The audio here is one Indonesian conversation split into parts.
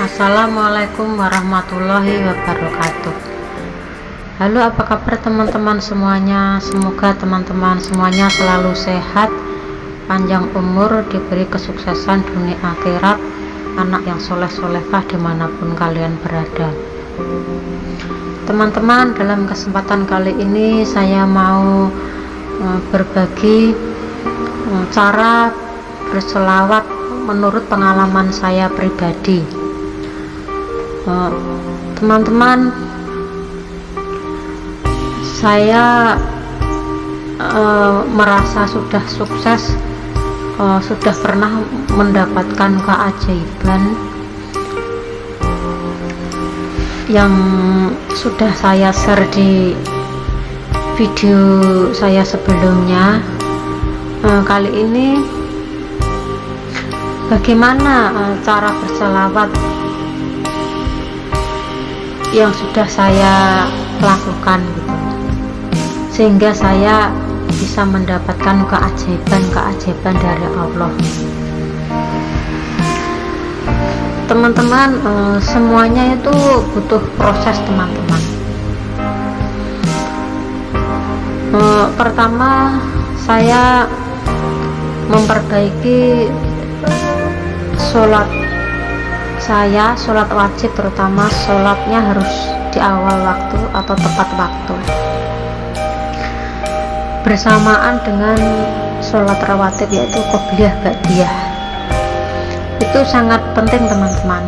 Assalamualaikum warahmatullahi wabarakatuh. Halo, apa kabar teman-teman semuanya? Semoga teman-teman semuanya selalu sehat, panjang umur, diberi kesuksesan dunia akhirat, anak yang soleh-solehah dimanapun kalian berada. Teman-teman, dalam kesempatan kali ini saya mau berbagi cara berselawat menurut pengalaman saya pribadi. Teman-teman, saya merasa sudah sukses, sudah pernah mendapatkan keajaiban yang sudah saya share di video saya sebelumnya. Kali ini bagaimana cara berselawat yang sudah saya lakukan gitu, sehingga saya bisa mendapatkan keajaiban dari Allah. Teman-teman, semuanya itu butuh proses teman-teman. Pertama, saya memperbaiki sholat saya, sholat wajib terutama, sholatnya harus di awal waktu atau tepat waktu bersamaan dengan sholat rawatib, yaitu qobliyah ba'diyah. Itu sangat penting teman-teman,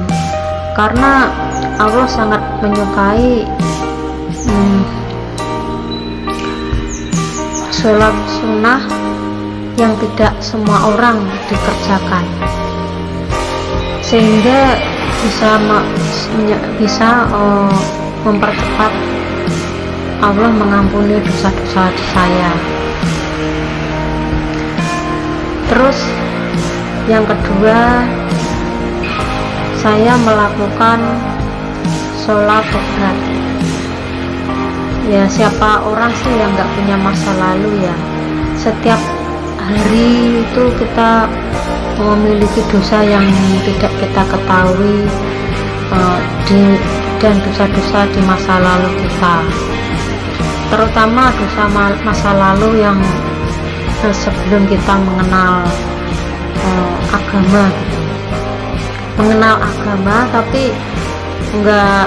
karena Allah sangat menyukai sholat sunnah yang tidak semua orang dikerjakan, sehingga bisa mempercepat Allah mengampuni dosa-dosa saya. Terus yang kedua, saya melakukan sholat tobat. Ya, siapa orang sih yang nggak punya masa lalu ya? Setiap hari itu kita memiliki dosa yang tidak kita ketahui, dan dosa-dosa di masa lalu kita, terutama dosa masa lalu yang sebelum kita mengenal agama, tapi nggak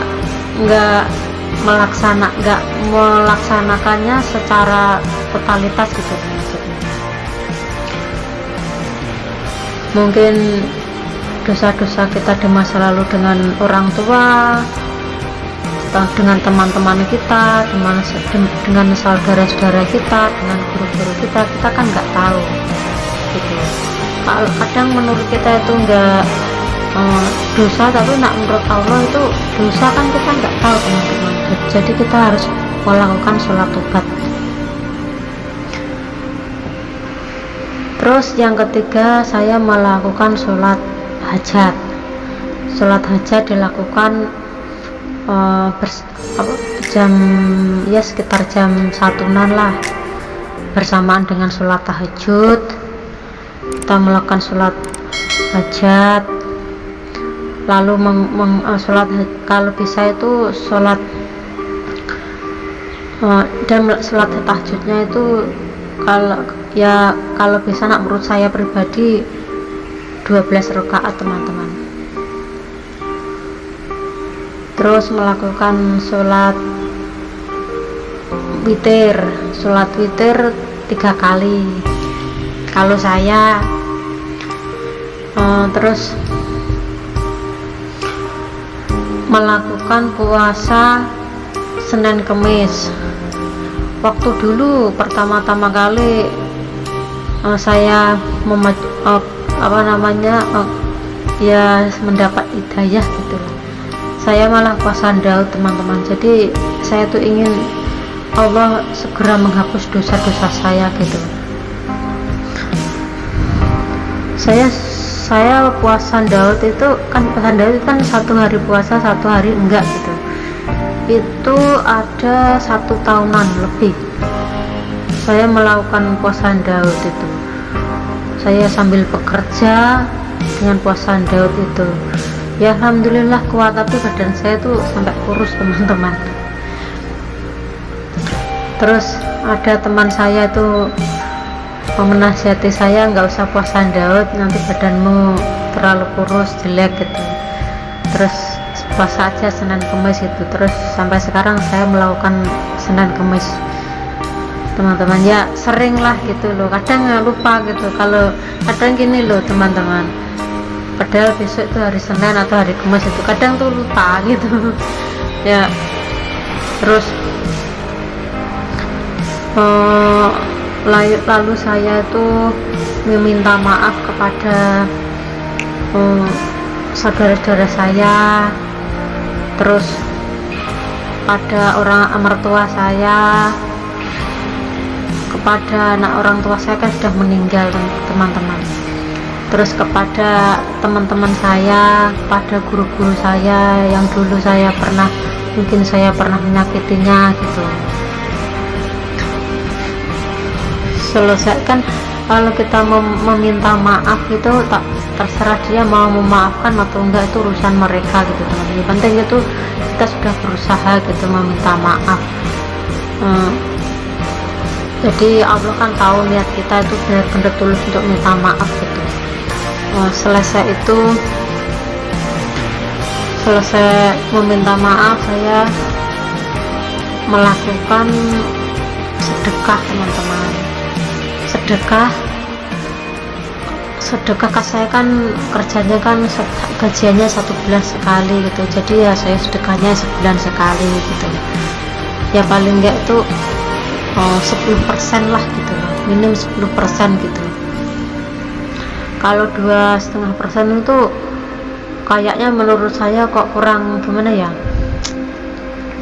melaksanakannya secara totalitas gitu maksudnya. Mungkin dosa-dosa kita di masa lalu dengan orang tua, dengan teman-teman kita, dengan saudara-saudara kita, dengan guru-guru kita kan nggak tahu gitu. Kalau kadang menurut kita itu nggak dosa, tapi menurut Allah itu dosa, kan kita nggak tahu teman-teman. Jadi kita harus melakukan sholat tobat. Terus yang ketiga, saya melakukan sholat hajat. Sholat hajat dilakukan sekitar jam 1-an lah, bersamaan dengan sholat tahajud. Kita melakukan sholat hajat, lalu kalau bisa itu sholat dan sholat tahajudnya itu kalau bisa, menurut saya pribadi 12 rakaat teman-teman. Terus melakukan sholat witir 3 kali kalau saya. Terus melakukan puasa Senin Kemis. Waktu dulu pertama-tama kali saya mendapat hidayah gitu, saya malah puasa Daud teman-teman. Jadi saya tuh ingin Allah segera menghapus dosa-dosa saya gitu. Saya puasa Daud itu kan 1 hari puasa 1 hari enggak gitu. Itu ada 1 tahunan lebih saya melakukan puasa Daud itu. Saya sambil bekerja dengan puasa Daud itu. Ya alhamdulillah kuat, tapi badan saya tuh sampai kurus teman-teman. Terus ada teman saya itu menasihati saya, nggak usah puasa Daud, nanti badanmu terlalu kurus, jelek gitu. Terus puasa aja Senin Kamis itu. Terus sampai sekarang saya melakukan Senin Kamis teman-teman. Ya sering lah gitu loh, kadang lupa gitu. Kalau kadang gini loh teman-teman, padahal besok itu hari Senin atau hari Kamis itu kadang tuh lupa gitu. Ya terus lalu saya itu meminta maaf kepada saudara-saudara saya, terus pada orang mertua saya, kepada orang tua saya kan sudah meninggal teman-teman, terus kepada teman-teman saya, kepada guru-guru saya yang dulu mungkin saya pernah menyakitinya gitu. Selesaikan, kalau kita meminta maaf itu tak terserah dia mau memaafkan atau enggak, itu urusan mereka gitu teman-teman. Yang penting itu kita sudah berusaha gitu meminta maaf. Jadi Allah kan tahu niat kita itu benar-benar tulus untuk minta maaf gitu. Selesai meminta maaf, saya melakukan sedekah teman-teman. Sedekah saya kan kerjanya kan gajiannya 1 bulan sekali gitu, jadi ya saya sedekahnya sebulan sekali gitu ya, paling enggak itu 10% lah gitu loh, minim 10% gitu. Kalau 2,5% itu kayaknya menurut saya kok kurang, gimana ya,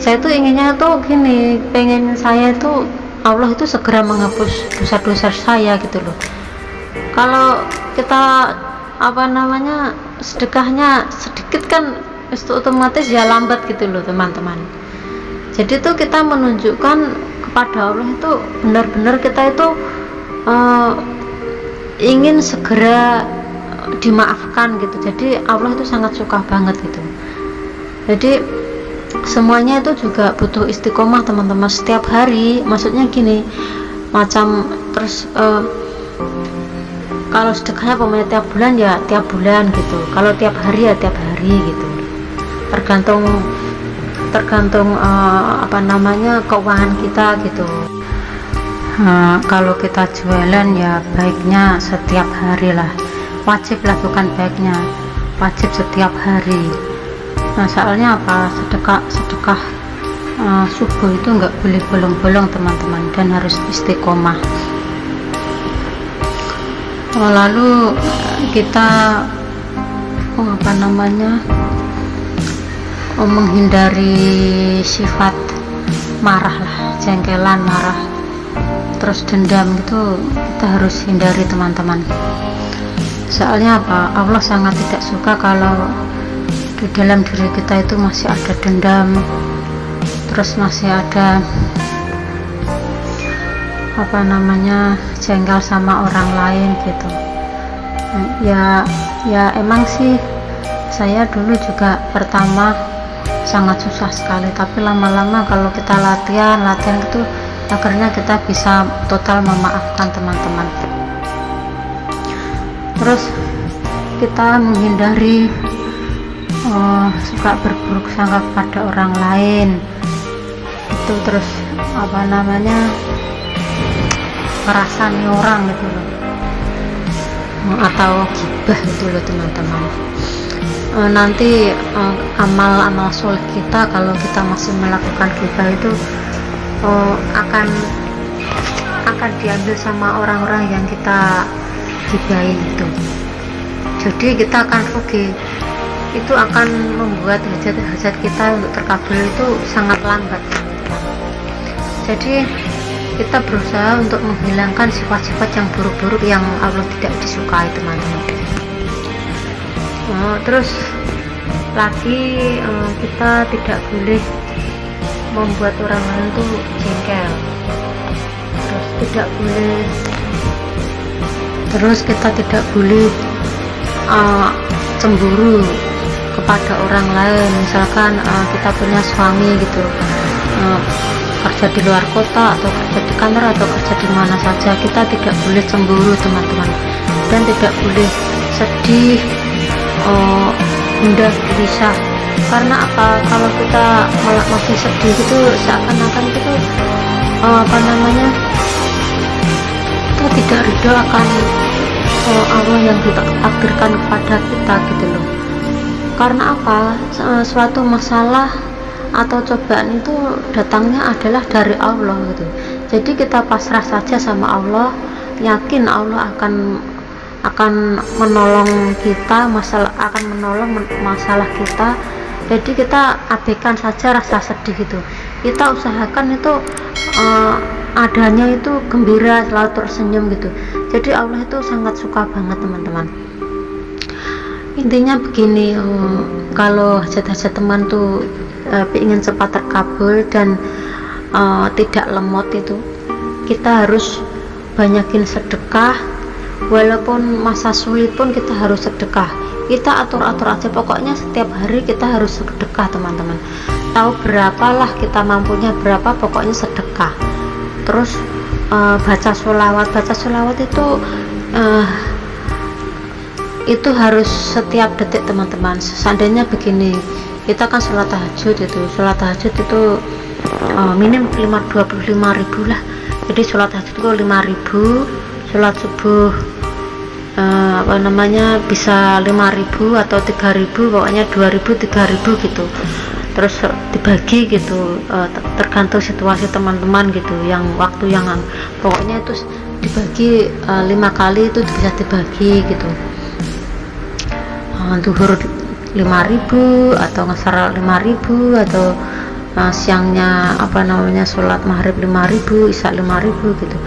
saya tuh inginnya tuh gini, pengen saya tuh Allah itu segera menghapus dosa-dosa saya gitu loh. Kalau kita sedekahnya sedikit kan itu otomatis ya lambat gitu loh teman-teman. Jadi tuh kita menunjukkan kepada Allah itu benar-benar kita itu ingin segera dimaafkan gitu. Jadi Allah itu sangat suka banget gitu. Jadi semuanya itu juga butuh istiqomah teman-teman, setiap hari. Maksudnya gini, macam terus kalau sedekahnya pokoknya tiap bulan ya tiap bulan gitu, kalau tiap hari ya tiap hari gitu, tergantung keuangan kita gitu. Kalau kita jualan ya baiknya setiap hari lah, wajib lah, bukan baiknya, wajib setiap hari. Soalnya sedekah subuh itu nggak boleh bolong-bolong teman-teman, dan harus istiqomah. Lalu kita menghindari sifat marah lah, jengkelan, marah, terus dendam gitu, kita harus hindari teman-teman. Soalnya Allah sangat tidak suka kalau di dalam diri kita itu masih ada dendam, terus masih ada jengkel sama orang lain gitu. Ya emang sih saya dulu juga pertama sangat susah sekali, tapi lama-lama kalau kita latihan itu akhirnya kita bisa total memaafkan teman-teman. Terus kita menghindari suka berburuk sangka kepada orang lain itu, terus merasani orang gitu loh, atau gibah gitu loh teman-teman. Nanti amal soleh kita kalau kita masih melakukan gibah itu akan diambil sama orang-orang yang kita gibahin itu. Jadi kita akan rugi, itu akan membuat hajat-hajat kita untuk terkabul itu sangat lambat. Jadi kita berusaha untuk menghilangkan sifat-sifat yang buruk-buruk yang Allah tidak disukai teman-teman. Terus lagi kita tidak boleh membuat orang lain tuh jengkel, terus kita tidak boleh cemburu kepada orang lain. Misalkan kita punya suami gitu, kerja di luar kota atau kerja di kantor atau kerja di mana saja, kita tidak boleh cemburu teman-teman, dan tidak boleh sedih, mudah gelisah. Karena apa? Kalau kita malah masih sedih itu seakan-akan itu kita tidak ridho akan Allah yang ditakdirkan kepada kita gitu loh. Karena apa? Suatu masalah atau cobaan itu datangnya adalah dari Allah gitu. Jadi kita pasrah saja sama Allah, yakin Allah akan menolong kita, akan menolong masalah kita. Jadi kita abaikan saja rasa sedih itu, kita usahakan itu adanya itu gembira, selalu tersenyum gitu. Jadi Allah itu sangat suka banget teman-teman. Intinya begini, kalau hajat-hajat teman tuh ingin cepat terkabul dan tidak lemot, itu kita harus banyakin sedekah. Walaupun masa sulit pun kita harus sedekah. Kita atur-atur aja, pokoknya setiap hari kita harus sedekah teman-teman. Tahu berapalah kita mampunya berapa, pokoknya sedekah. Terus baca sholawat itu harus setiap detik teman-teman. Seandainya begini, kita kan sholat tahajud itu minim 25.000 lah. Jadi sholat tahajud itu 5.000, sholat subuh bisa 5.000 atau 3.000, pokoknya 2.000 3.000 gitu. Terus dibagi gitu, tergantung situasi teman-teman gitu, yang waktu yang pokoknya itu dibagi 5 kali itu bisa dibagi gitu. Zuhur 5.000 atau ngasar 5.000 atau siangnya sholat maghrib 5.000, isya 5.000 gitu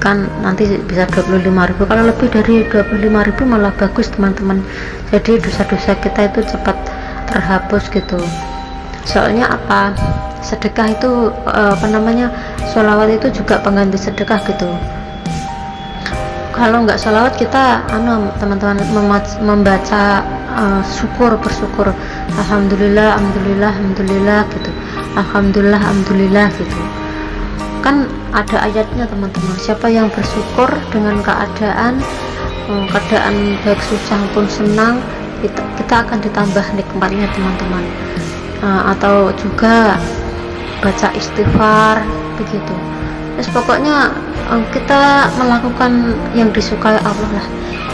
kan, nanti bisa 25.000. kalau lebih dari 25.000 malah bagus teman-teman. Jadi dosa-dosa kita itu cepat terhapus gitu. Soalnya apa, sedekah itu sholawat itu juga pengganti sedekah gitu. Kalau nggak sholawat kita teman-teman membaca bersyukur, alhamdulillah gitu, alhamdulillah gitu kan. Ada ayatnya teman-teman, siapa yang bersyukur dengan keadaan baik susah pun senang, kita akan ditambah nikmatnya teman-teman. Atau juga baca istighfar begitu. Terus pokoknya kita melakukan yang disukai Allah lah,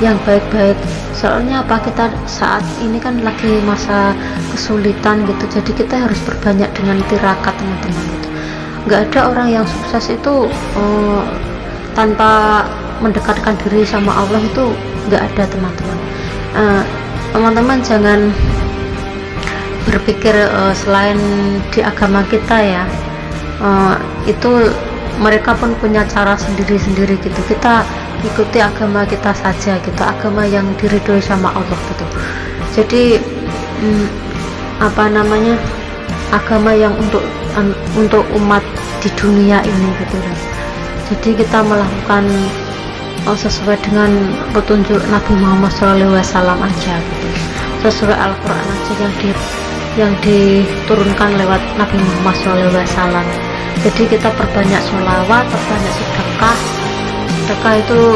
yang baik-baik. Soalnya apa, kita saat ini kan lagi masa kesulitan gitu, jadi kita harus berbanyak dengan tirakat teman-teman gitu. Nggak ada orang yang sukses itu tanpa mendekatkan diri sama Allah, itu nggak ada teman-teman. Teman-teman jangan berpikir selain di agama kita ya, itu mereka pun punya cara sendiri-sendiri gitu. Kita ikuti agama kita saja gitu, agama yang diridhoi sama Allah gitu. Jadi agama yang untuk umat di dunia ini gitu kan. Jadi kita melakukan sesuai dengan petunjuk Nabi Muhammad SAW aja gitu, sesuai Al-Quran aja yang diturunkan lewat Nabi Muhammad SAW. Jadi kita perbanyak sholawat, perbanyak sedekah itu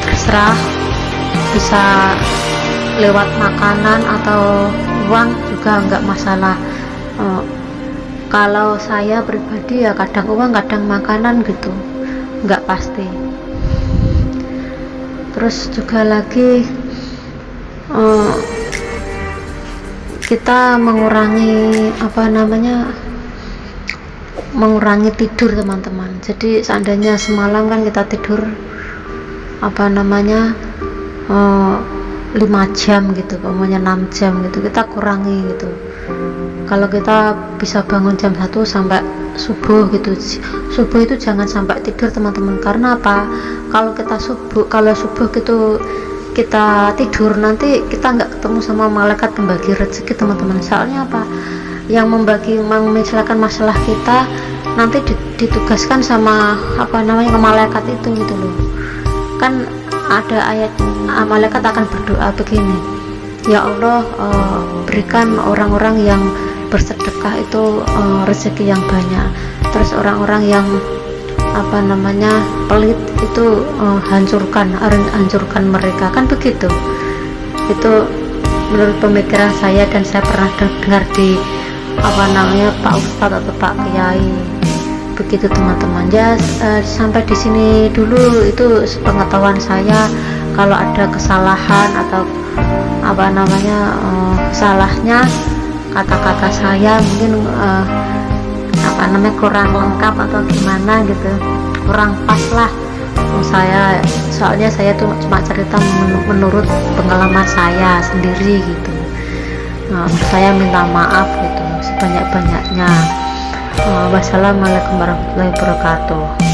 terserah, bisa lewat makanan atau uang juga nggak masalah. Kalau saya pribadi ya kadang uang kadang makanan gitu, nggak pasti. Terus juga lagi kita mengurangi tidur teman-teman. Jadi seandainya semalam kan kita tidur 5 jam gitu, pokoknya 6 jam gitu, kita kurangi gitu. Kalau kita bisa bangun jam 1 sampai subuh gitu, subuh itu jangan sampai tidur teman-teman. Karena apa, kalau subuh gitu kita tidur, nanti kita nggak ketemu sama malaikat pembagi rezeki teman-teman. Soalnya apa, yang mengistilahkan masalah kita nanti ditugaskan sama malaikat itu gitu loh kan. ada ayat, malaikat akan berdoa begini, ya Allah, berikan orang-orang yang bersedekah itu rezeki yang banyak, terus orang-orang yang pelit itu hancurkan mereka, kan begitu. Itu menurut pemikiran saya, dan saya pernah dengar di Pak Ustadz atau Pak Kiai, begitu teman-teman. Ya, sampai di sini dulu, itu pengetahuan saya. Kalau ada kesalahan atau salahnya kata-kata saya mungkin kurang lengkap atau gimana gitu, kurang pas lah. Soalnya saya tuh cuma cerita menurut pengalaman saya sendiri gitu. Saya minta maaf gitu sebanyak-banyaknya. Wassalamualaikum warahmatullahi wabarakatuh.